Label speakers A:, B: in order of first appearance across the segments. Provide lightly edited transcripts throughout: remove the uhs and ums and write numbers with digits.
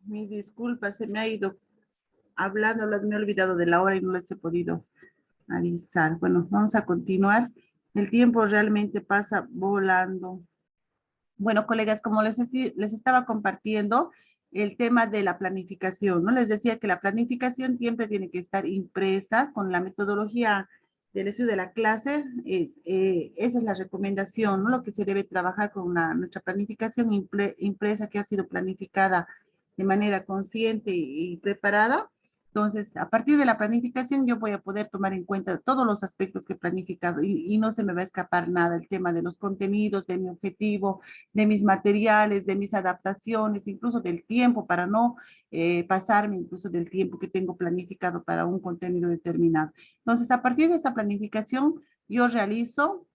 A: Mi disculpa, se me ha ido hablando, me he olvidado de la hora y no les he podido avisar. Bueno, vamos a continuar. El tiempo realmente pasa volando. Bueno, colegas, como les estaba compartiendo el tema de la planificación, ¿no? Les decía que la planificación siempre tiene que estar impresa con la metodología del estudio de la clase. Esa es la recomendación, ¿no? Lo que se debe trabajar con nuestra planificación impresa que ha sido planificada de manera consciente y preparada. Entonces, a partir de la planificación, yo voy a poder tomar en cuenta todos los aspectos que he planificado y no se me va a escapar nada, el tema de los contenidos, de mi objetivo, de mis materiales, de mis adaptaciones, incluso del tiempo, para no pasarme incluso del tiempo que tengo planificado para un contenido determinado. Entonces, a partir de esta planificación, yo realizo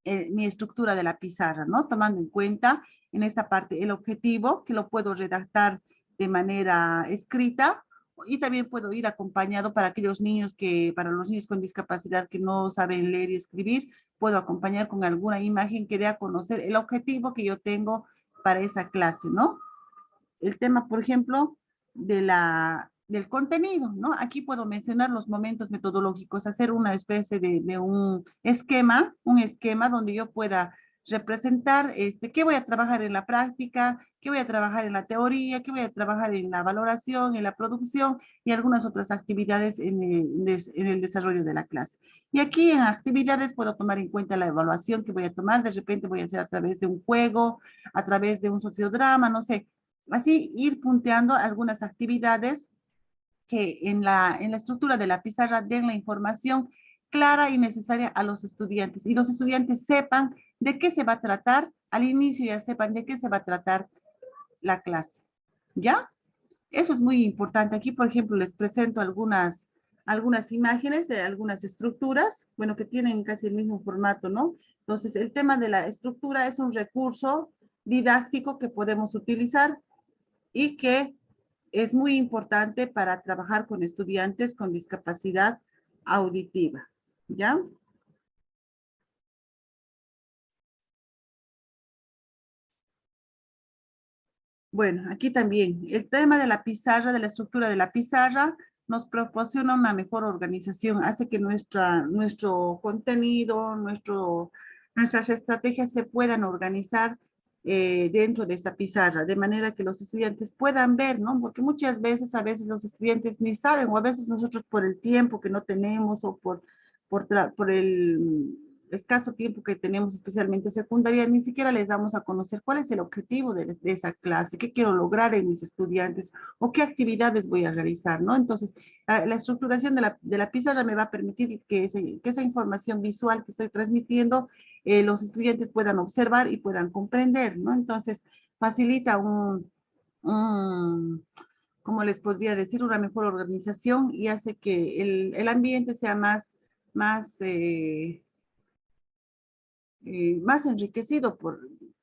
A: mi estructura de la pizarra, ¿no? Tomando en cuenta en esta parte el objetivo, que lo puedo redactar de manera escrita, y también puedo ir acompañado para aquellos niños para los niños con discapacidad que no saben leer y escribir, puedo acompañar con alguna imagen que dé a conocer el objetivo que yo tengo para esa clase, ¿no? El tema, por ejemplo, del contenido, ¿no? Aquí puedo mencionar los momentos metodológicos, hacer una especie de un esquema donde yo pueda representar qué voy a trabajar en la práctica, qué voy a trabajar en la teoría, qué voy a trabajar en la valoración, en la producción y algunas otras actividades en el desarrollo de la clase. Y aquí en actividades puedo tomar en cuenta la evaluación que voy a tomar, de repente voy a hacer a través de un juego, a través de un sociodrama, no sé, así ir punteando algunas actividades que en la estructura de la pizarra den la información clara y necesaria a los estudiantes y los estudiantes sepan de qué se va a tratar, al inicio ya sepan de qué se va a tratar la clase. ¿Ya? Eso es muy importante. Aquí, por ejemplo, les presento algunas imágenes de algunas estructuras, bueno, que tienen casi el mismo formato, ¿no? Entonces, el tema de la estructura es un recurso didáctico que podemos utilizar y que es muy importante para trabajar con estudiantes con discapacidad auditiva, ¿ya? Bueno, aquí también el tema de la pizarra, de la estructura de la pizarra, nos proporciona una mejor organización, hace que nuestro contenido, nuestras estrategias se puedan organizar dentro de esta pizarra, de manera que los estudiantes puedan ver, ¿no? Porque a veces los estudiantes ni saben, o a veces nosotros por el tiempo que no tenemos o por el escaso tiempo que tenemos, especialmente secundaria, ni siquiera les damos a conocer cuál es el objetivo de esa clase, qué quiero lograr en mis estudiantes o qué actividades voy a realizar, ¿no? Entonces, la estructuración de la pizarra me va a permitir que esa información visual que estoy transmitiendo, los estudiantes puedan observar y puedan comprender, ¿no? Entonces, facilita un ¿cómo les podría decir? Una mejor organización y hace que el ambiente sea más más enriquecido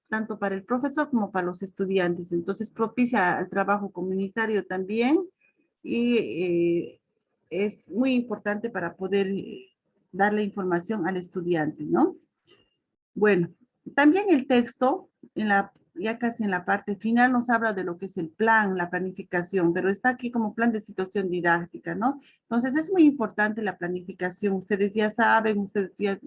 A: tanto para el profesor como para los estudiantes. Entonces propicia el trabajo comunitario también y es muy importante para poder darle información al estudiante, ¿no? Bueno, también el texto, ya casi en la parte final, nos habla de lo que es el plan, la planificación, pero está aquí como plan de situación didáctica, ¿no? Entonces es muy importante la planificación. Ustedes ya saben, ustedes ya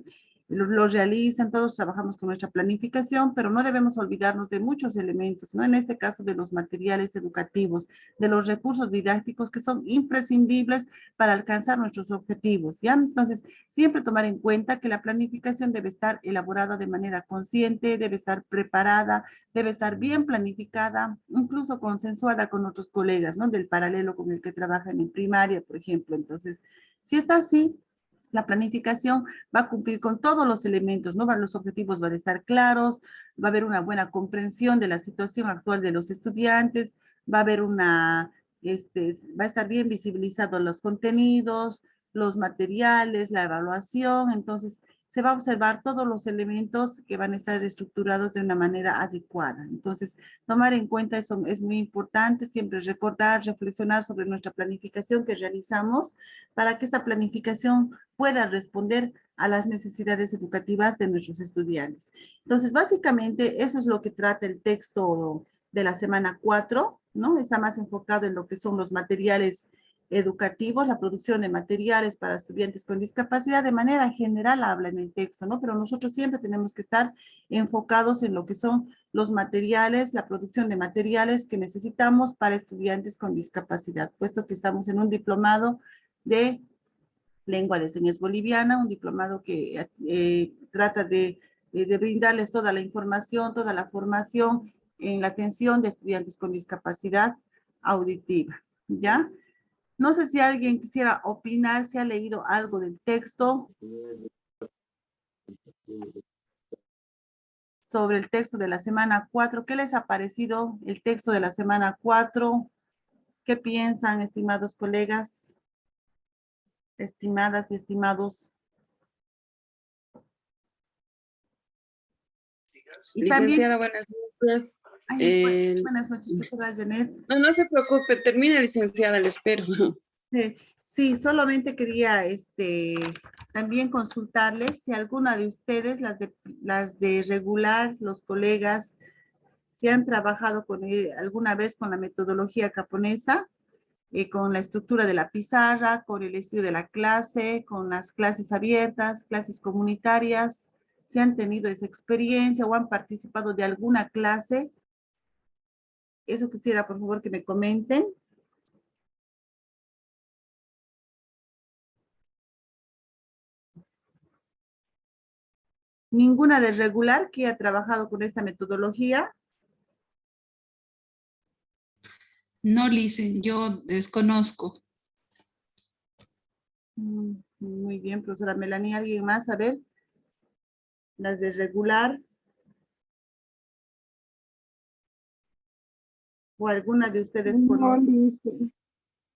A: lo realizan, todos trabajamos con nuestra planificación, pero no debemos olvidarnos de muchos elementos, ¿no? En este caso de los materiales educativos, de los recursos didácticos que son imprescindibles para alcanzar nuestros objetivos, ¿ya? Entonces, siempre tomar en cuenta que la planificación debe estar elaborada de manera consciente, debe estar preparada, debe estar bien planificada, incluso consensuada con otros colegas, ¿no? Del paralelo con el que trabajan en primaria, por ejemplo. Entonces, si está así, la planificación va a cumplir con todos los elementos, ¿no? Los objetivos van a estar claros, va a haber una buena comprensión de la situación actual de los estudiantes, va a haber va a estar bien visibilizados los contenidos, los materiales, la evaluación, entonces se va a observar todos los elementos que van a estar estructurados de una manera adecuada. Entonces, tomar en cuenta eso es muy importante, siempre recordar, reflexionar sobre nuestra planificación que realizamos para que esta planificación pueda responder a las necesidades educativas de nuestros estudiantes. Entonces, básicamente, eso es lo que trata el texto de la semana 4, ¿no? Está más enfocado en lo que son los materiales educativos, la producción de materiales para estudiantes con discapacidad. De manera general habla en el texto, ¿no? Pero nosotros siempre tenemos que estar enfocados en lo que son los materiales, la producción de materiales que necesitamos para estudiantes con discapacidad, puesto que estamos en un diplomado de lengua de señas boliviana, un diplomado que trata de brindarles toda la información, toda la formación en la atención de estudiantes con discapacidad auditiva, ¿ya? No sé si alguien quisiera opinar, si ha leído algo del texto, sobre el texto de la semana 4. ¿Qué les ha parecido el texto de la semana 4? ¿Qué piensan, estimados colegas, estimadas y estimados? Y también,
B: Licenciada, buenas noches.
A: ay, buenas noches, profesora Janet.
B: No, no se preocupe, termina, licenciada, le espero.
A: Sí, solamente quería también consultarles si alguna de ustedes, las de regular, los colegas, si han trabajado alguna vez con la metodología japonesa, con la estructura de la pizarra, con el estudio de la clase, con las clases abiertas, clases comunitarias, si han tenido esa experiencia o han participado de alguna clase. Eso quisiera, por favor, que me comenten. Ninguna de regular que ha trabajado con esta metodología.
C: No, Lice, yo desconozco.
A: Muy bien, profesora Melanie. ¿Alguien más? A ver, las de regular. ¿O alguna de ustedes conoce?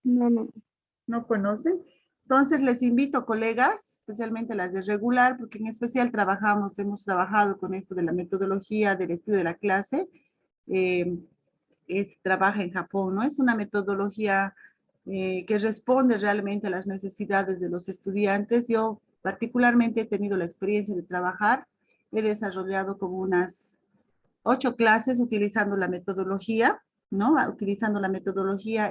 D: No.
A: ¿No conocen? Entonces les invito, colegas, especialmente las de regular, porque en especial hemos trabajado con esto de la metodología del estudio de la clase. Trabaja en Japón, ¿no? Es una metodología que responde realmente a las necesidades de los estudiantes. Yo particularmente he tenido la experiencia de trabajar, he desarrollado como unas 8 clases utilizando la metodología, ¿no? Utilizando la metodología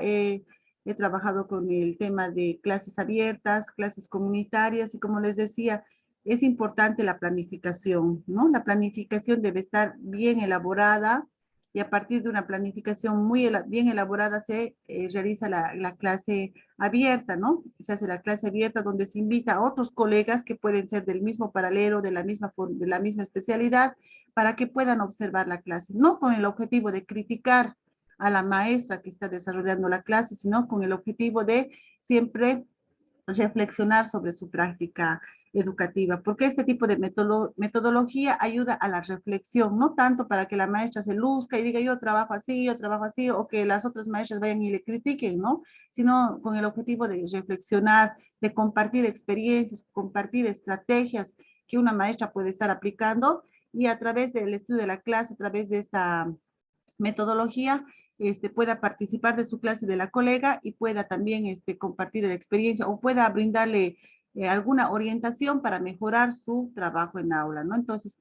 A: he trabajado con el tema de clases abiertas, clases comunitarias y como les decía, es importante la planificación, ¿no? La planificación debe estar bien elaborada y a partir de una planificación bien elaborada se realiza la clase abierta, ¿no? Se hace la clase abierta donde se invita a otros colegas que pueden ser del mismo paralelo, de la misma especialidad, para que puedan observar la clase, no con el objetivo de criticar a la maestra que está desarrollando la clase, sino con el objetivo de siempre reflexionar sobre su práctica educativa, porque este tipo de metodología ayuda a la reflexión, no tanto para que la maestra se luzca y diga yo trabajo así, o que las otras maestras vayan y le critiquen, ¿no? Sino con el objetivo de reflexionar, de compartir experiencias, compartir estrategias que una maestra puede estar aplicando y a través del estudio de la clase, a través de esta metodología, pueda participar de su clase de la colega y pueda también compartir la experiencia o pueda brindarle alguna orientación para mejorar su trabajo en aula, ¿no? Entonces,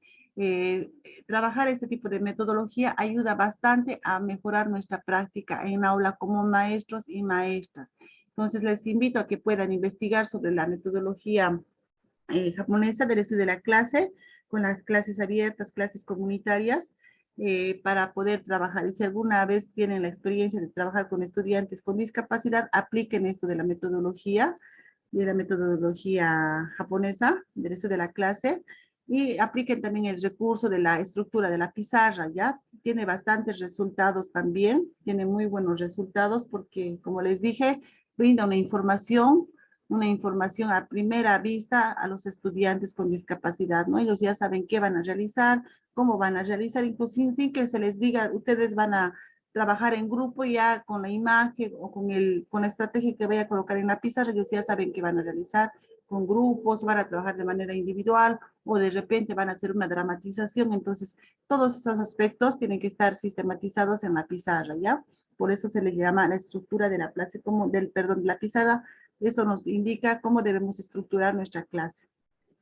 A: trabajar este tipo de metodología ayuda bastante a mejorar nuestra práctica en aula como maestros y maestras. Entonces, les invito a que puedan investigar sobre la metodología japonesa del estudio de la clase, con las clases abiertas, clases comunitarias, para poder trabajar. Y si alguna vez tienen la experiencia de trabajar con estudiantes con discapacidad, apliquen esto de la metodología japonesa, del estudio de la clase, y apliquen también el recurso de la estructura de la pizarra, ¿ya? Tiene bastantes resultados también, tiene muy buenos resultados porque, como les dije, brinda una información a primera vista a los estudiantes con discapacidad, ¿no? Ellos ya saben qué van a realizar, cómo van a realizar, incluso sin que se les diga, ustedes van a trabajar en grupo ya con la imagen o con la estrategia que vaya a colocar en la pizarra, ellos ya saben qué van a realizar con grupos, van a trabajar de manera individual o de repente van a hacer una dramatización, entonces todos esos aspectos tienen que estar sistematizados en la pizarra, ¿ya? Por eso se le llama la estructura de la clase, de la pizarra. Eso nos indica cómo debemos estructurar nuestra clase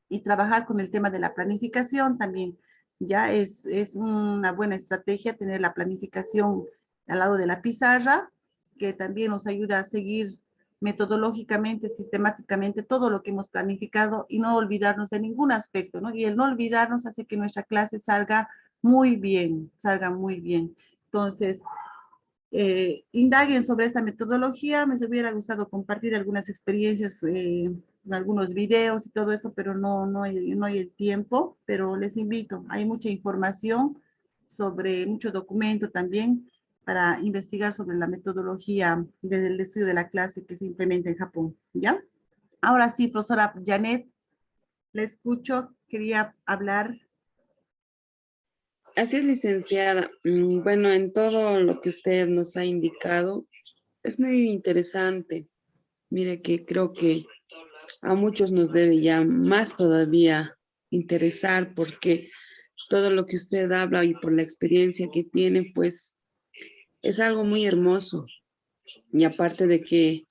A: y trabajar con el tema de la planificación también. Ya es una buena estrategia tener la planificación al lado de la pizarra, que también nos ayuda a seguir metodológicamente, sistemáticamente todo lo que hemos planificado y no olvidarnos de ningún aspecto, ¿no? Y el no olvidarnos hace que nuestra clase salga muy bien, salga muy bien. Entonces, indaguen sobre esta metodología. Me hubiera gustado compartir algunas experiencias, algunos videos y todo eso, pero no hay el tiempo, pero les invito. Hay mucha información sobre, mucho documento también para investigar sobre la metodología desde el estudio de la clase que se implementa en Japón, ¿ya? Ahora sí, profesora Janet, le escucho, quería hablar.
B: Así es, licenciada. Bueno, en todo lo que usted nos ha indicado, es muy interesante. Mire que creo que a muchos nos debe ya más todavía interesar porque todo lo que usted habla y por la experiencia que tiene, pues es algo muy hermoso. Y aparte de que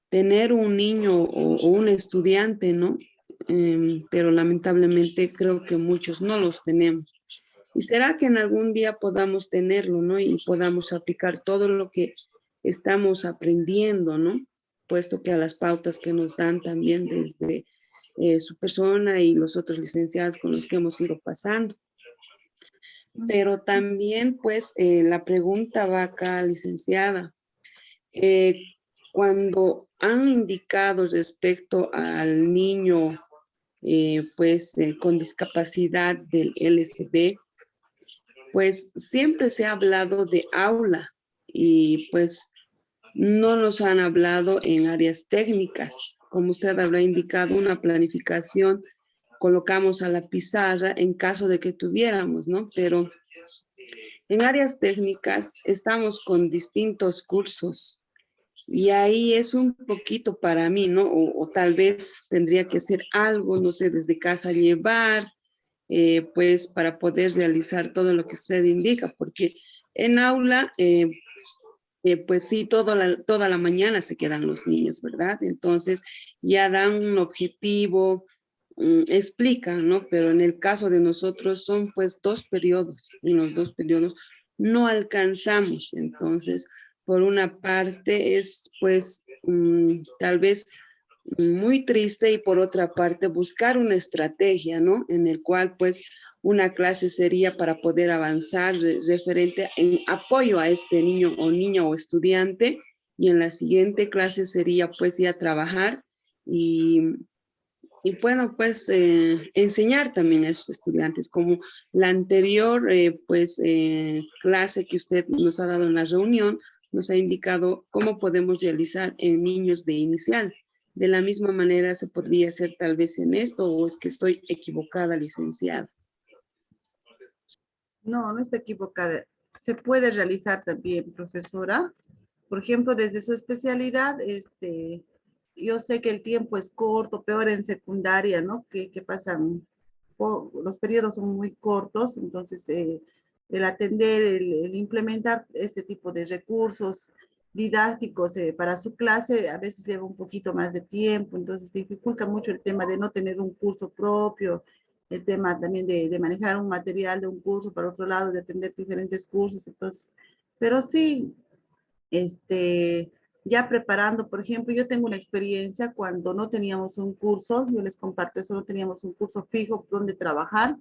B: tener un niño o un estudiante, ¿no? Pero lamentablemente creo que muchos no los tenemos. Y será que en algún día podamos tenerlo, ¿no? Y podamos aplicar todo lo que estamos aprendiendo, ¿no? Puesto que a las pautas que nos dan también desde su persona y los otros licenciados con los que hemos ido pasando. Pero también, pues, la pregunta va acá, licenciada. Eh, Cuando han indicado respecto al niño, pues, con discapacidad del LSD, pues siempre se ha hablado de aula y pues no nos han hablado en áreas técnicas. Como usted habrá indicado, una planificación colocamos a la pizarra en caso de que tuviéramos, ¿no? Pero en áreas técnicas estamos con distintos cursos y ahí es un poquito para mí, ¿no? O tal vez tendría que hacer algo, no sé, desde casa llevar, pues para poder realizar todo lo que usted indica, porque en aula, pues sí, toda la mañana se quedan los niños, ¿verdad? Entonces ya dan un objetivo, explican, ¿no? Pero en el caso de nosotros son pues 2 periodos, en los 2 periodos no alcanzamos, entonces por una parte es pues tal vez muy triste y por otra parte buscar una estrategia, ¿no? En el cual pues una clase sería para poder avanzar referente en apoyo a este niño o niña o estudiante y en la siguiente clase sería pues ya trabajar y, y bueno pues enseñar también a esos estudiantes como la anterior pues clase que usted nos ha dado en la reunión nos ha indicado cómo podemos realizar en niños de inicial. De la misma manera se podría hacer tal vez en esto o es que estoy equivocada, licenciada.
A: No, no está equivocada. Se puede realizar también, profesora. Por ejemplo, desde su especialidad, yo sé que el tiempo es corto, peor en secundaria, ¿no? Que pasan, los periodos son muy cortos, entonces el atender, el implementar este tipo de recursos didácticos para su clase a veces lleva un poquito más de tiempo, entonces dificulta mucho el tema de no tener un curso propio, el tema también de manejar un material de un curso para otro lado, de atender diferentes cursos, entonces, pero sí, este, ya preparando, por ejemplo, yo tengo una experiencia cuando no teníamos un curso, yo les comparto eso, no teníamos un curso fijo donde trabajar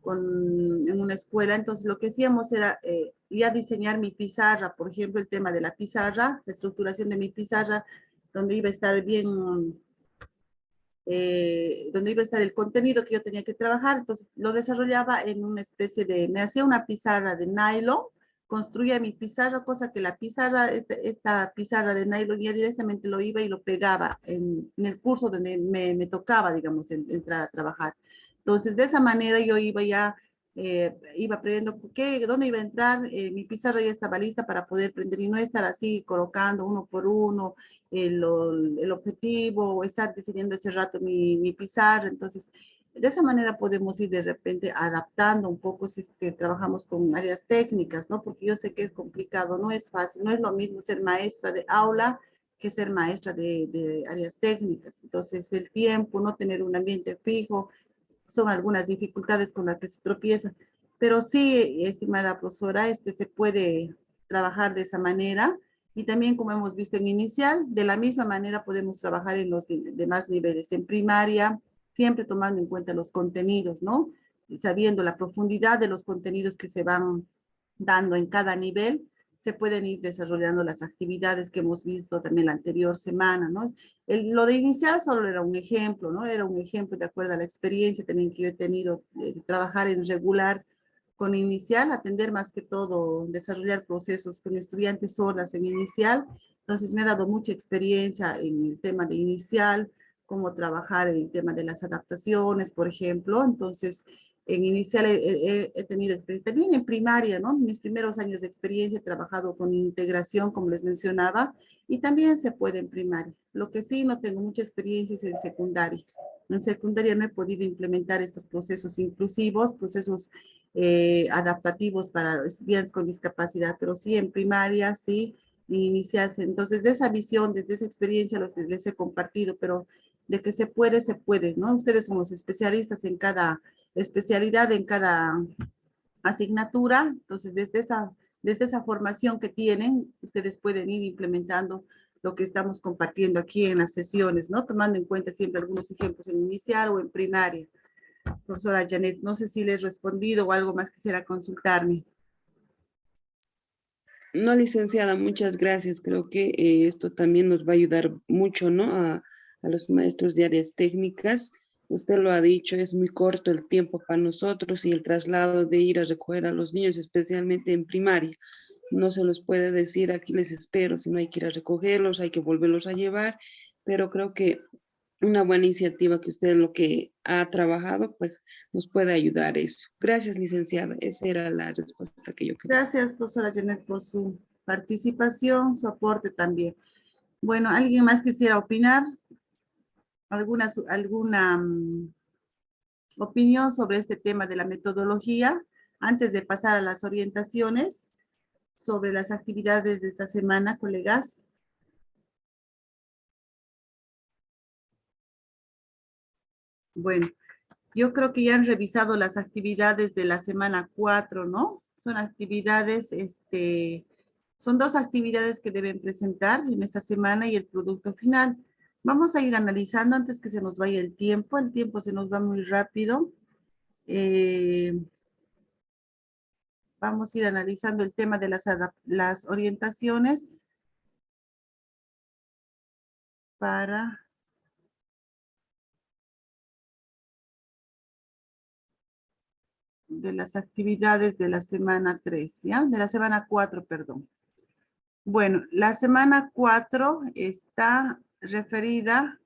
A: en una escuela, entonces lo que hacíamos era ya diseñar mi pizarra, por ejemplo, el tema de la pizarra, la estructuración de mi pizarra, donde iba a estar bien donde iba a estar el contenido que yo tenía que trabajar, entonces lo desarrollaba en una especie de, me hacía una pizarra de nylon, construía mi pizarra, cosa que la pizarra, esta pizarra de nylon ya directamente lo iba y lo pegaba en el curso donde me tocaba, digamos, entrar a trabajar. Entonces, de esa manera yo iba ya, iba aprendiendo dónde iba a entrar, mi pizarra ya estaba lista para poder prender y no estar así colocando uno por uno, el objetivo o estar diseñando ese rato mi pizarra. Entonces, de esa manera podemos ir de repente adaptando un poco si es que trabajamos con áreas técnicas, ¿no? Porque yo sé que es complicado, no es fácil, no es lo mismo ser maestra de aula que ser maestra de áreas técnicas. Entonces, el tiempo, no tener un ambiente fijo, son algunas dificultades con las que se tropieza. Pero sí, estimada profesora, se puede trabajar de esa manera. Y también, como hemos visto en inicial, de la misma manera podemos trabajar en los demás niveles. En primaria, siempre tomando en cuenta los contenidos, ¿no? Y sabiendo la profundidad de los contenidos que se van dando en cada nivel, se pueden ir desarrollando las actividades que hemos visto también la anterior semana, ¿no? Lo de inicial solo era un ejemplo, ¿no? Era un ejemplo de acuerdo a la experiencia también que yo he tenido de trabajar en regular con inicial, atender más que todo, desarrollar procesos con estudiantes solas en inicial. Entonces me ha dado mucha experiencia en el tema de inicial, cómo trabajar en el tema de las adaptaciones, por ejemplo. Entonces, en inicial he tenido experiencia, también en primaria, ¿no? Mis primeros años de experiencia he trabajado con integración, como les mencionaba, y también se puede en primaria. Lo que sí no tengo mucha experiencia es en secundaria. En secundaria no he podido implementar estos procesos inclusivos, procesos adaptativos para estudiantes con discapacidad, pero sí en primaria, sí, iniciarse. Entonces, de esa visión, desde esa experiencia les he compartido, pero de que se puede, ¿no? Ustedes son los especialistas en cada especialidad, en cada asignatura, entonces desde esa formación que tienen, ustedes pueden ir implementando lo que estamos compartiendo aquí en las sesiones, ¿no? Tomando en cuenta siempre algunos ejemplos en inicial o en primaria. Profesora Janet, no sé si le he respondido o algo más quisiera consultarme.
B: No, licenciada, muchas gracias. Creo que esto también nos va a ayudar mucho, ¿no? A los maestros de áreas técnicas. Usted lo ha dicho, es muy corto el tiempo para nosotros y el traslado de ir a recoger a los niños, especialmente en primaria. No se los puede decir, aquí les espero, si no hay que ir a recogerlos, hay que volverlos a llevar, pero creo que una buena iniciativa que usted lo que ha trabajado, pues nos puede ayudar eso. Gracias, licenciada. Esa era la respuesta que yo quería.
A: Gracias, profesora Janet, por su participación, su aporte también. Bueno, ¿alguien más quisiera opinar? ¿Alguna opinión sobre este tema de la metodología? Antes de pasar a las orientaciones sobre las actividades de esta semana, colegas. Bueno, yo creo que ya han revisado las actividades de la semana 4, ¿no? Son actividades, son dos actividades que deben presentar en esta semana y el producto final. Vamos a ir analizando antes que se nos vaya el tiempo se nos va muy rápido. Vamos a ir analizando el tema de las orientaciones para de las actividades de la semana 3, ¿ya? De la semana 4, perdón. Bueno, la semana 4 está referida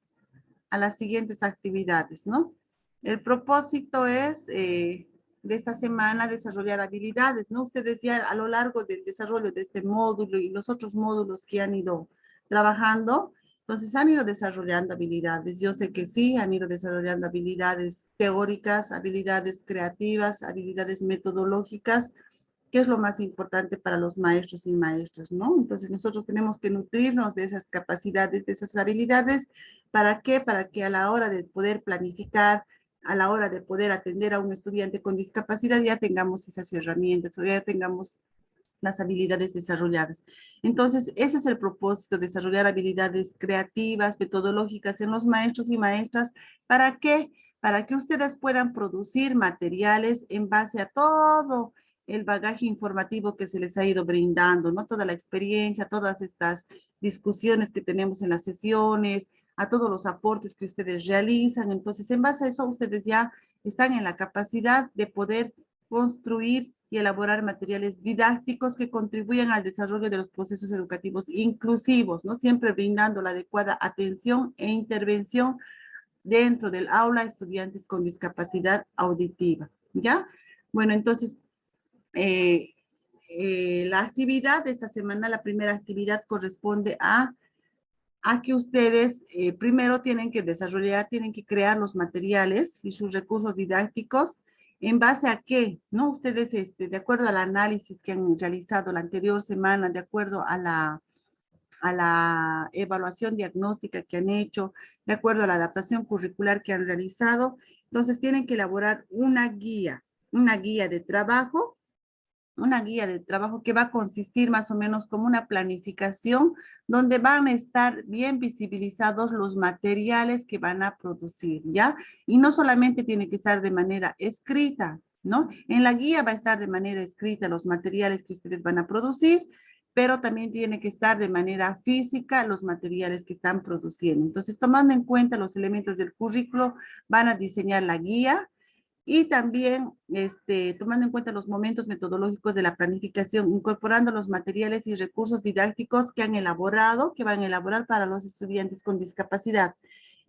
A: a las siguientes actividades, ¿no? El propósito es de esta semana desarrollar habilidades, ¿no? Ustedes ya a lo largo del desarrollo de este módulo y los otros módulos que han ido trabajando, entonces han ido desarrollando habilidades. Yo sé que sí, han ido desarrollando habilidades teóricas, habilidades creativas, habilidades metodológicas, que es lo más importante para los maestros y maestras, ¿no? Entonces nosotros tenemos que nutrirnos de esas capacidades, de esas habilidades. ¿Para qué? Para que a la hora de poder planificar, a la hora de poder atender a un estudiante con discapacidad, ya tengamos esas herramientas o ya tengamos las habilidades desarrolladas. Entonces, ese es el propósito, desarrollar habilidades creativas, metodológicas en los maestros y maestras. ¿Para qué? Para que ustedes puedan producir materiales en base a todo el bagaje informativo que se les ha ido brindando, ¿no? Toda la experiencia, todas estas discusiones que tenemos en las sesiones, a todos los aportes que ustedes realizan. Entonces, en base a eso, ustedes ya están en la capacidad de poder construir y elaborar materiales didácticos que contribuyan al desarrollo de los procesos educativos inclusivos, ¿no? Siempre brindando la adecuada atención e intervención dentro del aula a estudiantes con discapacidad auditiva, ¿ya? Bueno, entonces, la actividad de esta semana, la primera actividad corresponde a que ustedes primero tienen que desarrollar, tienen que crear los materiales y sus recursos didácticos. ¿En base a qué? ¿No? Ustedes, de acuerdo al análisis que han realizado la anterior semana, de acuerdo a la evaluación diagnóstica que han hecho, de acuerdo a la adaptación curricular que han realizado, entonces tienen que elaborar una guía. una guía de trabajo que va a consistir más o menos como una planificación donde van a estar bien visibilizados los materiales que van a producir, ¿ya? Y no solamente tiene que estar de manera escrita, ¿no? En la guía va a estar de manera escrita los materiales que ustedes van a producir, pero también tiene que estar de manera física los materiales que están produciendo. Entonces, tomando en cuenta los elementos del currículo, van a diseñar la guía, y también tomando en cuenta los momentos metodológicos de la planificación, incorporando los materiales y recursos didácticos que han elaborado, que van a elaborar para los estudiantes con discapacidad.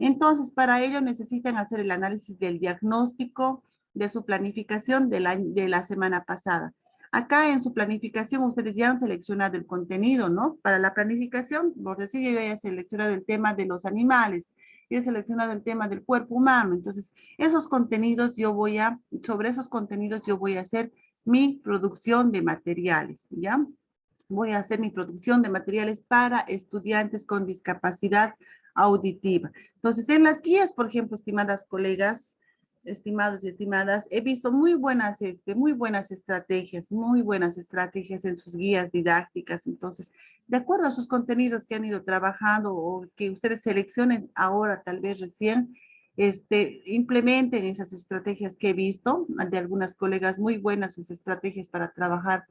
A: Entonces, para ello necesitan hacer el análisis del diagnóstico de su planificación de la semana pasada. Acá en su planificación ustedes ya han seleccionado el contenido, ¿no? Para la planificación, por decir, yo ya he seleccionado el tema de los animales, he seleccionado el tema del cuerpo humano. Entonces, esos contenidos sobre esos contenidos yo voy a hacer mi producción de materiales, ¿ya? Voy a hacer mi producción de materiales para estudiantes con discapacidad auditiva. Entonces, en las guías, por ejemplo, estimadas colegas, estimados y estimadas, he visto muy buenas estrategias en sus guías didácticas. Entonces, de acuerdo a sus contenidos que han ido trabajando o que ustedes seleccionen ahora, tal vez recién, implementen esas estrategias que he visto de algunas colegas, muy buenas sus estrategias para trabajar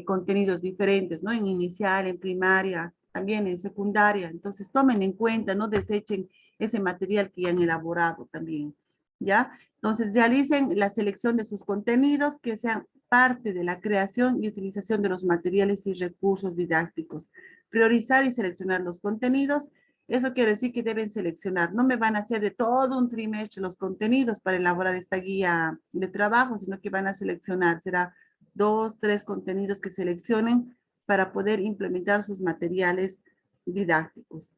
A: contenidos diferentes, ¿no? En inicial, en primaria, también en secundaria. Entonces, tomen en cuenta, no desechen ese material que ya han elaborado también, ¿ya? Entonces, realicen la selección de sus contenidos que sean parte de la creación y utilización de los materiales y recursos didácticos. Priorizar y seleccionar los contenidos. Eso quiere decir que deben seleccionar. No me van a hacer de todo un trimestre los contenidos para elaborar esta guía de trabajo, sino que van a seleccionar. Será 2, 3 contenidos que seleccionen para poder implementar sus materiales didácticos.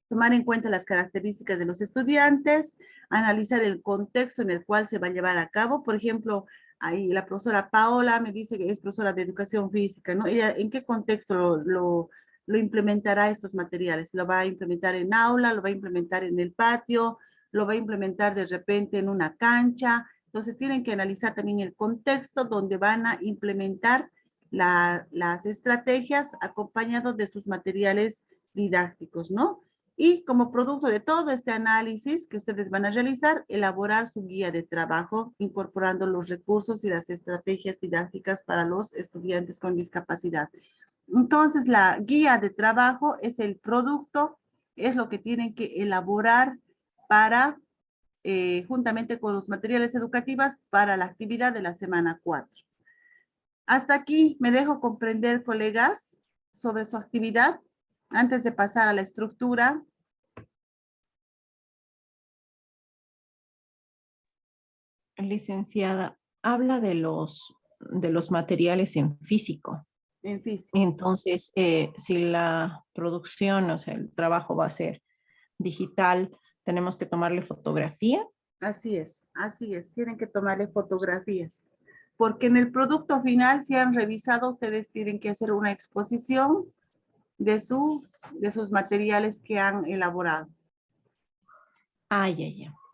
A: Tomar en cuenta las características de los estudiantes, analizar el contexto en el cual se va a llevar a cabo. Por ejemplo, ahí la profesora Paola me dice que es profesora de educación física, ¿no? Ella, ¿en qué contexto lo implementará estos materiales? ¿Lo va a implementar en aula? ¿Lo va a implementar en el patio? ¿Lo va a implementar de repente en una cancha? Entonces tienen que analizar también el contexto donde van a implementar las estrategias acompañados de sus materiales didácticos, ¿no? Y como producto de todo este análisis que ustedes van a realizar, elaborar su guía de trabajo, incorporando los recursos y las estrategias didácticas para los estudiantes con discapacidad. Entonces, la guía de trabajo es el producto, es lo que tienen que elaborar para, juntamente con los materiales educativos, para la actividad de la semana 4. Hasta aquí me dejo comprender, colegas, sobre su actividad, antes de pasar a la estructura.
D: Licenciada, habla de los materiales en físico.
A: En físico.
D: Entonces, si la producción, o sea, el trabajo va a ser digital, tenemos que tomarle fotografía.
A: Así es, tienen que tomarle fotografías. Porque en el producto final, si han revisado, ustedes tienen que hacer una exposición de sus materiales que han elaborado.
D: Ah, ya.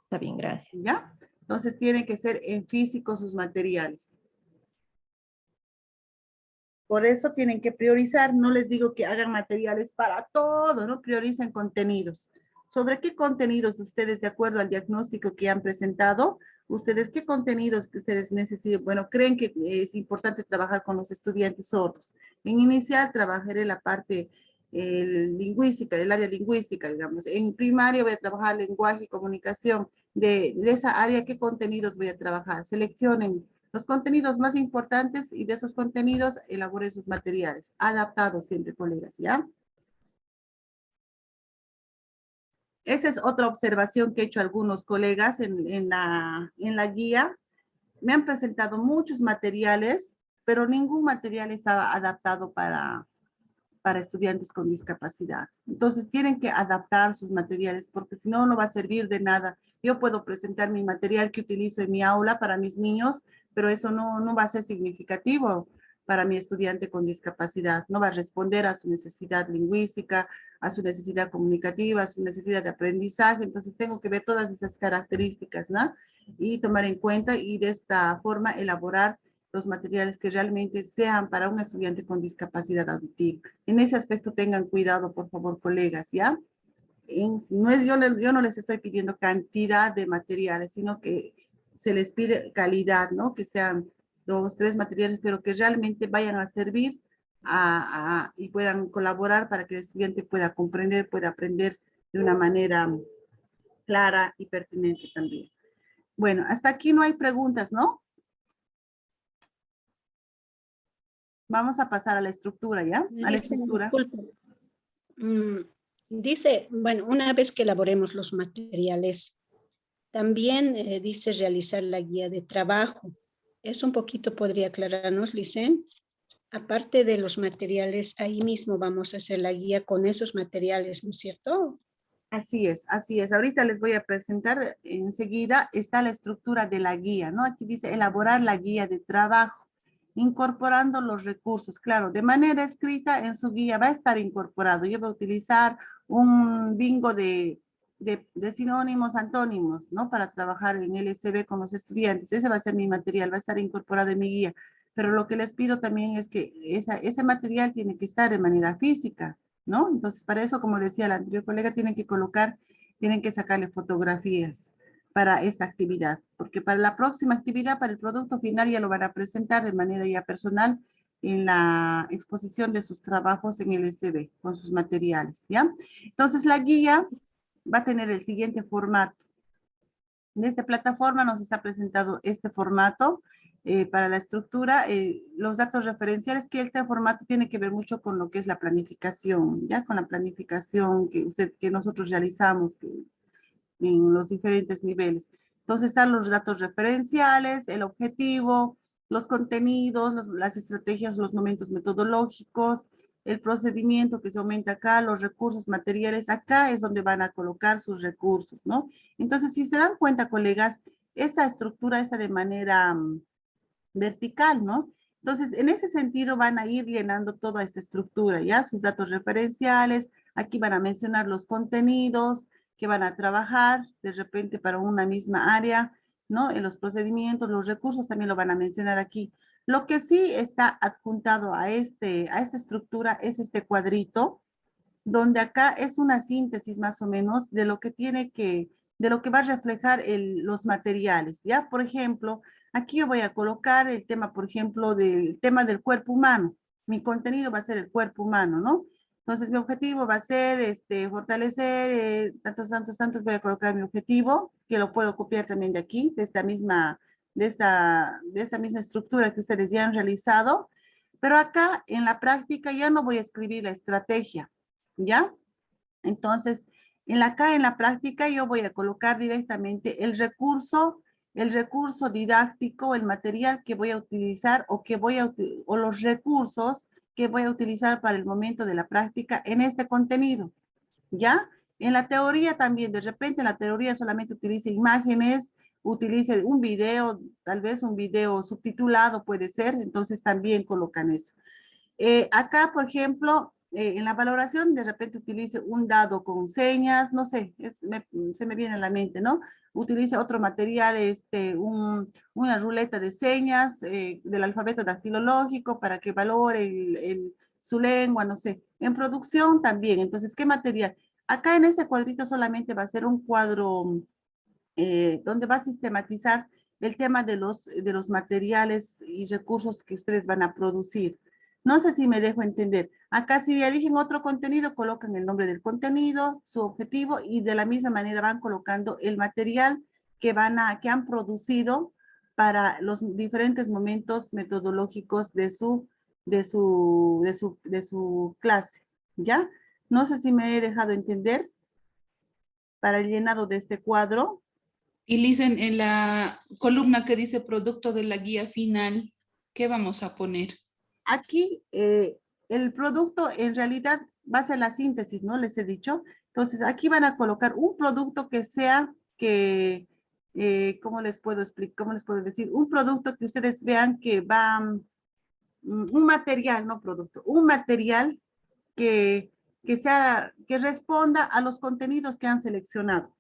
D: Está bien, gracias.
A: ¿Ya? Entonces tienen que ser en físico sus materiales. Por eso tienen que priorizar. No les digo que hagan materiales para todo, ¿no? Prioricen contenidos. ¿Sobre qué contenidos ustedes, de acuerdo al diagnóstico que han presentado, qué contenidos que ustedes necesitan? Bueno, creen que es importante trabajar con los estudiantes sordos. En inicial trabajaré la parte lingüística, del área lingüística, digamos. En primaria voy a trabajar lenguaje y comunicación. De esa área, ¿qué contenidos voy a trabajar? Seleccionen los contenidos más importantes y de esos contenidos elaboren sus materiales. Adaptados siempre, colegas, ¿ya? Esa es otra observación que he hecho algunos colegas en la guía. Me han presentado muchos materiales, pero ningún material estaba adaptado para estudiantes con discapacidad. Entonces tienen que adaptar sus materiales porque si no, no va a servir de nada. Yo puedo presentar mi material que utilizo en mi aula para mis niños, pero eso no va a ser significativo para mi estudiante con discapacidad. No va a responder a su necesidad lingüística, a su necesidad comunicativa, a su necesidad de aprendizaje. Entonces tengo que ver todas esas características, ¿no? y tomar en cuenta y de esta forma elaborar los materiales que realmente sean para un estudiante con discapacidad auditiva. En ese aspecto tengan cuidado, por favor, colegas, ¿ya? No es, yo no les estoy pidiendo cantidad de materiales, sino que se les pide calidad, ¿no? Que sean 2, 3 materiales, pero que realmente vayan a servir y puedan colaborar para que el estudiante pueda comprender, pueda aprender de una manera clara y pertinente también. Bueno, hasta aquí no hay preguntas, ¿no? Vamos a pasar a la estructura, ¿ya? A la estructura.
E: Disculpe. Dice, bueno, una vez que elaboremos los materiales, también dice realizar la guía de trabajo. Eso un poquito podría aclararnos, Licen. Aparte de los materiales, ahí mismo vamos a hacer la guía con esos materiales, ¿no es cierto?
A: Así es, así es. Ahorita les voy a presentar, enseguida está la estructura de la guía, ¿no? Aquí dice elaborar la guía de trabajo, incorporando los recursos. Claro, de manera escrita en su guía va a estar incorporado. Yo voy a utilizar un bingo de sinónimos, antónimos, ¿no? Para trabajar en LSB con los estudiantes. Ese va a ser mi material, va a estar incorporado en mi guía. Pero lo que les pido también es que ese material tiene que estar de manera física, ¿no? Entonces, para eso, como decía la anterior colega, tienen que sacarle fotografías para esta actividad, porque para la próxima actividad, para el producto final, ya lo van a presentar de manera ya personal en la exposición de sus trabajos en el SB, con sus materiales, ¿ya? Entonces, la guía va a tener el siguiente formato. En esta plataforma nos está presentado este formato, para la estructura, los datos referenciales, que este formato tiene que ver mucho con lo que es la planificación, ya con la planificación que nosotros realizamos en los diferentes niveles. Entonces están los datos referenciales, el objetivo, los contenidos, las estrategias, los momentos metodológicos, el procedimiento que se aumenta acá, los recursos materiales, acá es donde van a colocar sus recursos, ¿no? Entonces, si se dan cuenta, colegas, esta estructura está de manera vertical, ¿no? Entonces, en ese sentido van a ir llenando toda esta estructura, ¿ya? Sus datos referenciales, aquí van a mencionar los contenidos que van a trabajar de repente para una misma área, ¿no? En los procedimientos, los recursos también lo van a mencionar aquí. Lo que sí está adjuntado a esta estructura es este cuadrito, donde acá es una síntesis más o menos de lo que de lo que va a reflejar los materiales, ¿ya? Por ejemplo, aquí yo voy a colocar el tema, por ejemplo, del tema del cuerpo humano. Mi contenido va a ser el cuerpo humano, ¿no? Entonces, mi objetivo va a ser fortalecer, tantos, voy a colocar mi objetivo, que lo puedo copiar también de aquí, de esta misma estructura que ustedes ya han realizado. Pero acá, en la práctica, ya no voy a escribir la estrategia, ¿ya? Entonces, acá en la práctica yo voy a colocar directamente el recurso didáctico, el material que voy a utilizar o los recursos que voy a utilizar para el momento de la práctica en este contenido, ¿ya? En la teoría también, de repente en la teoría solamente utilice imágenes, utilice un video, tal vez un video subtitulado puede ser, entonces también colocan eso. Acá, por ejemplo, en la valoración de repente utilice un dado con señas, no sé, se me viene a la mente, ¿no? Utilice otro material, una ruleta de señas del alfabeto dactilológico para que valore su lengua, no sé. En producción también, entonces, ¿qué material? Acá en este cuadrito solamente va a ser un cuadro donde va a sistematizar el tema de los materiales y recursos que ustedes van a producir. No sé si me dejo entender. Acá si eligen otro contenido, colocan el nombre del contenido, su objetivo y de la misma manera van colocando el material que han producido para los diferentes momentos metodológicos de su clase, ¿ya? No sé si me he dejado entender para el llenado de este cuadro.
C: Y dicen en la columna que dice producto de la guía final, ¿qué vamos a poner?
A: Aquí el producto en realidad va a ser la síntesis, ¿no? Les he dicho. Entonces, aquí van a colocar un producto que sea ¿cómo les puedo explicar? ¿Cómo les puedo decir? Un producto que ustedes vean que va, un material, no producto, un material que responda a los contenidos que han seleccionado.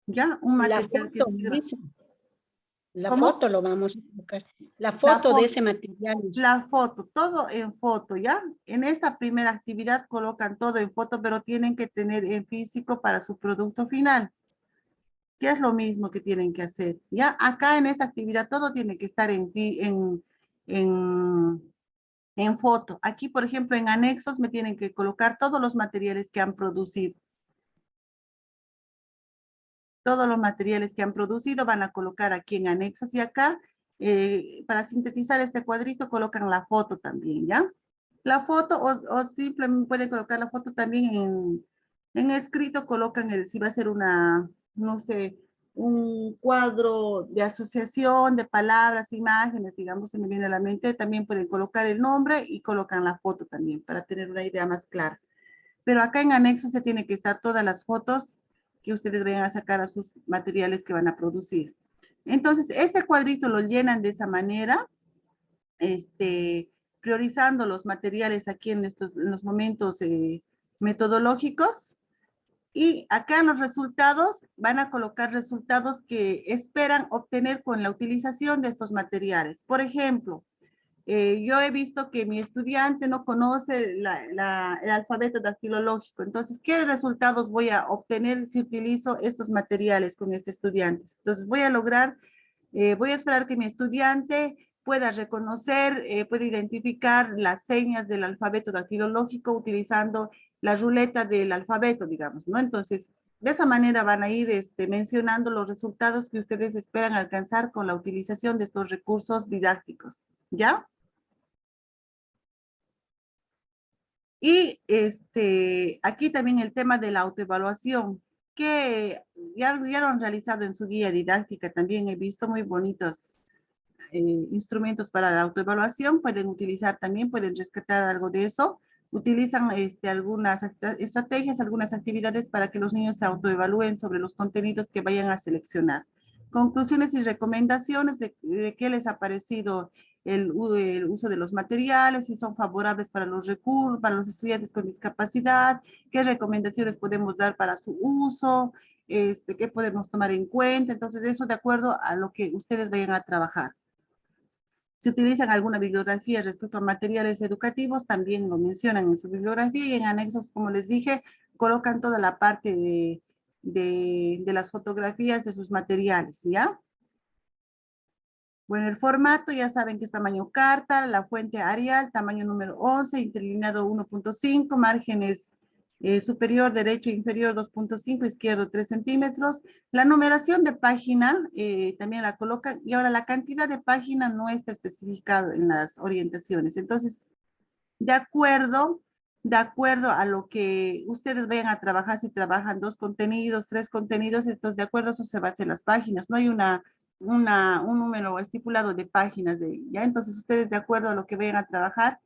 A: ¿ya? Un
E: La
A: material que
E: foto,
A: sirva.
E: dice. La
A: ¿Cómo?
E: foto lo vamos a colocar. La
A: La
E: foto de
A: foto.
E: ese material. Dice.
A: La foto, todo en foto, ¿ya? En esta primera actividad colocan todo en foto, pero tienen que tener en físico para su producto final, que es lo mismo que tienen que hacer, ¿ya? Acá en esta actividad todo tiene que estar en, en foto. Aquí, por ejemplo, en anexos me tienen que colocar todos los materiales que han producido. Todos los materiales que han producido van a colocar aquí en anexos y acá, para sintetizar este cuadrito, colocan la foto también, ¿ya? La foto o simplemente pueden colocar la foto también en escrito, colocan si va a ser una, no sé, un cuadro de asociación de palabras, imágenes, digamos, se me viene a la mente, también pueden colocar el nombre y colocan la foto también para tener una idea más clara. Pero acá en anexo se tiene que estar todas las fotos que ustedes vayan a sacar a sus materiales que van a producir. Entonces, este cuadrito lo llenan de esa manera, priorizando los materiales aquí en los momentos metodológicos. Y acá en los resultados van a colocar resultados que esperan obtener con la utilización de estos materiales. Por ejemplo, yo he visto que mi estudiante no conoce el alfabeto dactilológico. Entonces, ¿qué resultados voy a obtener si utilizo estos materiales con este estudiante? Entonces, voy a esperar que mi estudiante pueda reconocer, pueda identificar las señas del alfabeto dactilológico utilizando la ruleta del alfabeto, digamos, ¿no? Entonces, de esa manera van a ir mencionando los resultados que ustedes esperan alcanzar con la utilización de estos recursos didácticos, ¿ya? Y aquí también el tema de la autoevaluación, que ya lo han realizado en su guía didáctica, también he visto muy bonitos instrumentos para la autoevaluación, pueden utilizar también, pueden rescatar algo de eso, utilizan algunas estrategias, algunas actividades para que los niños se autoevalúen sobre los contenidos que vayan a seleccionar. Conclusiones y recomendaciones de qué les ha parecido el uso de los materiales, si son favorables para los recursos, para los estudiantes con discapacidad, qué recomendaciones podemos dar para su uso, qué podemos tomar en cuenta. Entonces, eso de acuerdo a lo que ustedes vayan a trabajar. Si utilizan alguna bibliografía respecto a materiales educativos, también lo mencionan en su bibliografía y en anexos, como les dije, colocan toda la parte de las fotografías de sus materiales, ¿ya? Bueno, el formato ya saben que es tamaño carta, la fuente Arial, tamaño número 11, interlineado 1.5, márgenes superior, derecho, inferior 2.5, izquierdo 3 centímetros. La numeración de página también la colocan y ahora la cantidad de página no está especificado en las orientaciones. Entonces, de acuerdo a lo que ustedes vayan a trabajar, si trabajan 2 contenidos, 3 contenidos, entonces de acuerdo a eso se va a hacer las páginas. No hay un número estipulado de páginas, ¿ya? Entonces ustedes de acuerdo a lo que vayan a trabajar,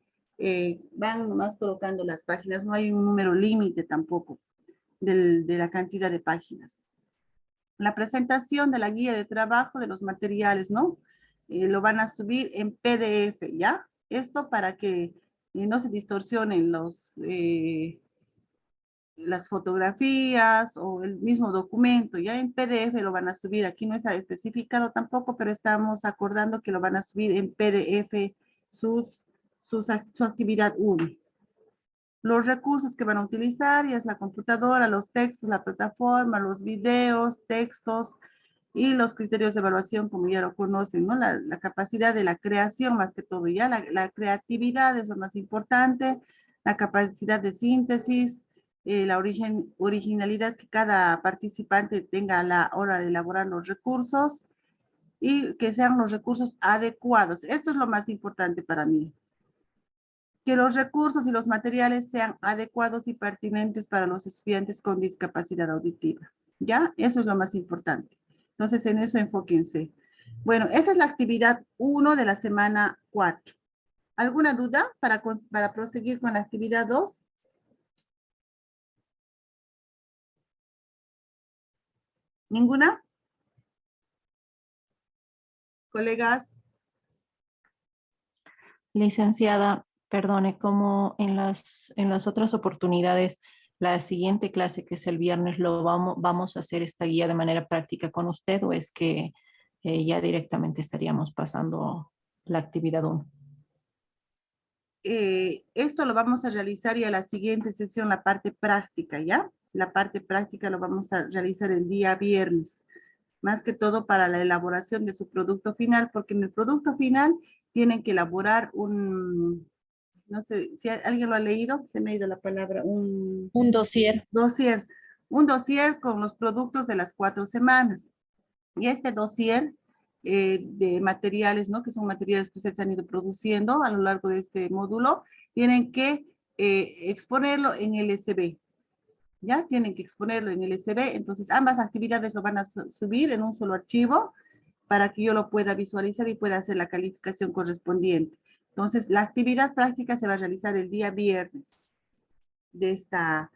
A: van nomás colocando las páginas, no hay un número límite tampoco de la cantidad de páginas. La presentación de la guía de trabajo de los materiales, ¿no? Lo van a subir en PDF, ¿ya? Esto para que no se distorsionen las fotografías o el mismo documento, ya en PDF lo van a subir, aquí no está especificado tampoco, pero estamos acordando que lo van a subir en PDF su actividad 1. Los recursos que van a utilizar, ya es la computadora, los textos, la plataforma, los videos, textos y los criterios de evaluación, como ya lo conocen, ¿no? La capacidad de la creación más que todo, ya la creatividad es lo más importante, la capacidad de síntesis, la originalidad que cada participante tenga a la hora de elaborar los recursos y que sean los recursos adecuados. Esto es lo más importante para mí. Que los recursos y los materiales sean adecuados y pertinentes para los estudiantes con discapacidad auditiva. ¿Ya? Eso es lo más importante. Entonces, en eso enfóquense. Bueno, esa es la actividad 1 de la semana 4. ¿Alguna duda para proseguir con la actividad 2? ¿Ninguna? Colegas.
D: Licenciada, perdone, como en las otras oportunidades la siguiente clase, que es el viernes, vamos a hacer esta guía de manera práctica con usted, o es que ya directamente estaríamos pasando la actividad 1?
A: Esto lo vamos a realizar ya la siguiente sesión, la parte práctica, ¿ya? La parte práctica lo vamos a realizar el día viernes, más que todo para la elaboración de su producto final, porque en el producto final tienen que elaborar no sé, si alguien lo ha leído, se me ha ido la palabra,
D: Un dossier.
A: un dossier con los productos de las 4 semanas. Y este dossier de materiales, ¿no? Que son materiales que ustedes han ido produciendo a lo largo de este módulo, tienen que exponerlo en LSB. ¿Ya? Tienen que exponerlo en LSB. Entonces, ambas actividades lo van a subir en un solo archivo para que yo lo pueda visualizar y pueda hacer la calificación correspondiente. Entonces, la actividad práctica se va a realizar el día viernes de esta,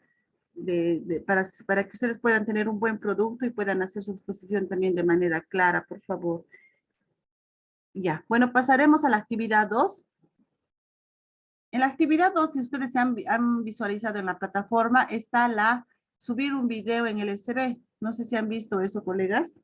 A: para que ustedes puedan tener un buen producto y puedan hacer su exposición también de manera clara, por favor. Ya, bueno, pasaremos a la actividad 2. En la actividad 2, si ustedes han visualizado en la plataforma, está subir un video en el LSB. No sé si han visto eso, colegas.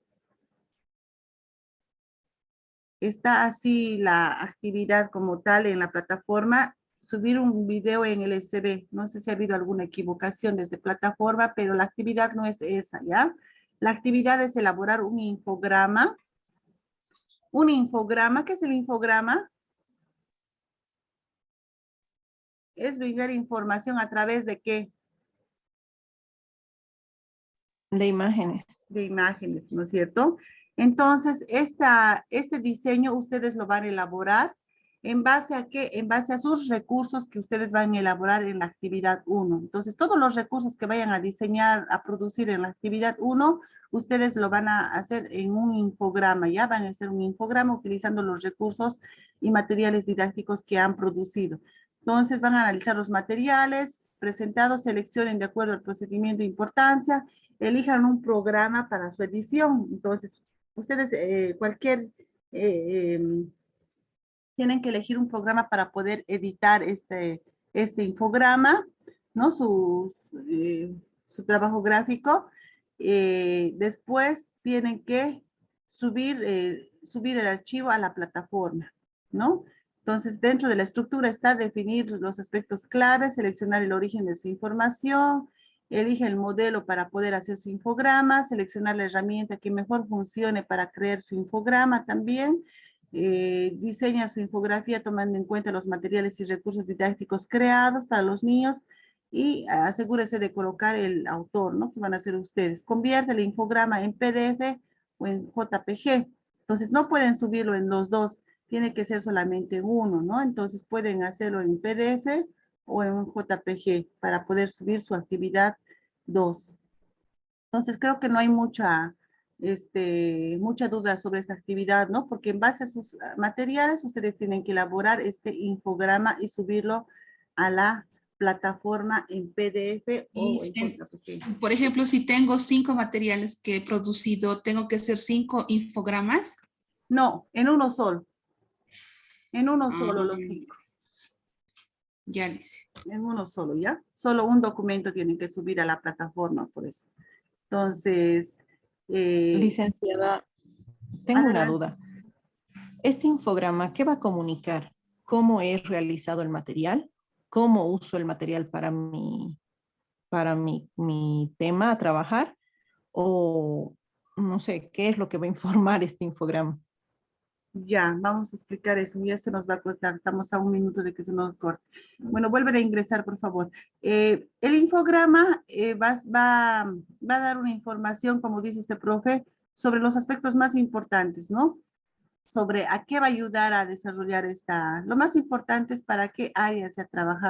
A: Está así la actividad como tal en la plataforma, subir un video en el LSB. No sé si ha habido alguna equivocación desde plataforma, pero la actividad no es esa, ¿ya? La actividad es elaborar un infograma. Un infograma, ¿qué es el infograma? Es brindar información a través de ¿qué?
D: De imágenes.
A: De imágenes, ¿no es cierto? Entonces, este diseño ustedes lo van a elaborar en base a qué? En base a sus recursos que ustedes van a elaborar en la actividad 1. Entonces, todos los recursos que vayan a diseñar, a producir en la actividad 1, ustedes lo van a hacer en un infograma, ¿ya? Van a hacer un infograma utilizando los recursos y materiales didácticos que han producido. Entonces, van a analizar los materiales presentados, seleccionen de acuerdo al procedimiento de importancia, elijan un programa para su edición. Entonces, ustedes tienen que elegir un programa para poder editar este infograma, ¿no? Su trabajo gráfico. Después tienen que subir el archivo a la plataforma, ¿no? Entonces, dentro de la estructura está definir los aspectos claves, seleccionar el origen de su información, elige el modelo para poder hacer su infograma, seleccionar la herramienta que mejor funcione para crear su infograma también, diseña su infografía tomando en cuenta los materiales y recursos didácticos creados para los niños y asegúrese de colocar el autor, ¿no? Que van a hacer ustedes. Convierte el infograma en PDF o en JPG. Entonces, no pueden subirlo en los dos, tiene que ser solamente uno, ¿no? Entonces, pueden hacerlo en PDF o en un JPG para poder subir su actividad 2. Entonces, creo que no hay mucha duda sobre esta actividad, ¿no? Porque en base a sus materiales, ustedes tienen que elaborar este infograma y subirlo a la plataforma en PDF o en JPG.
C: Por ejemplo, si tengo 5 materiales que he producido, ¿tengo que hacer 5 infogramas?
A: No, en uno solo. En uno solo los 5.
C: Ya, Lice.
A: En uno solo, ¿ya? Solo un documento tienen que subir a la plataforma, por eso. Entonces,
D: licenciada, tengo una
A: adelante.
D: duda. Este infograma, ¿qué va a comunicar? ¿Cómo he realizado el material? ¿Cómo uso el material para mi tema a trabajar? O no sé, ¿qué es lo que va a informar este infograma?
A: Ya, vamos a explicar eso. Ya se nos va a cortar. Estamos a 1 minuto de que se nos corte. Bueno, vuelven a ingresar, por favor. El infograma va a dar una información, como dice usted, profe, sobre los aspectos más importantes, ¿no? Sobre a qué va a ayudar a desarrollar lo más importante es para qué área se ha trabajado.